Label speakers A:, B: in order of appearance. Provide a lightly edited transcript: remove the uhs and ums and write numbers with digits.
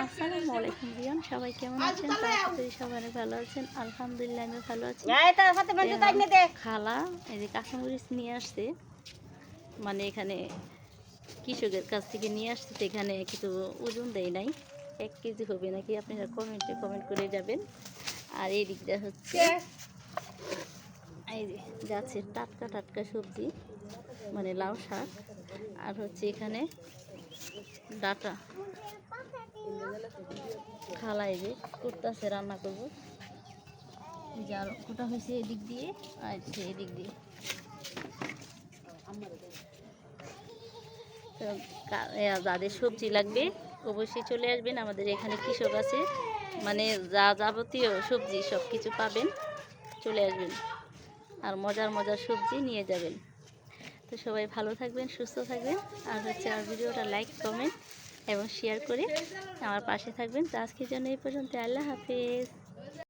A: আসসালামু আলাইকুম রিয়ান, সবাই কেমন আছেন? সবাই ভালো আছেন? আলহামদুলিল্লাহ আমি ভালো আছি। খালা এই যে কাঁচামরিচ নিয়ে আসছে, মানে এখানে কৃষকের কাছ থেকে নিয়ে আসছে, এখানে কিছু ওজন দেয় নাই, 1 কেজি হবে নাকি, আপনারা কমেন্ট করে যাবেন। আর এই দিকটা হচ্ছে এই যে গাছের টাটকা টাটকা সবজি, মানে লাউ শাক, আর হচ্ছে এখানে ডাটা খালা এই যে করতেছে, রান্না করবো। যার কোটা হয়েছে এদিক দিয়ে আর এদিক দিয়ে। তো যাদের সবজি লাগবে অবশ্যই চলে আসবেন, আমাদের এখানে কৃষক আছে, মানে যা যাবতীয় সবজি সব কিছু পাবেন, চলে আসবেন আর মজার মজার সবজি নিয়ে যাবেন। তো সবাই ভালো থাকবেন, সুস্থ থাকবেন, আর হচ্ছে আমার ভিডিওটা লাইক কমেন্ট এবং শেয়ার করে আমার পাশে থাকবেন। তো আজকের জন্য এই পর্যন্ত, আল্লাহ হাফেজ।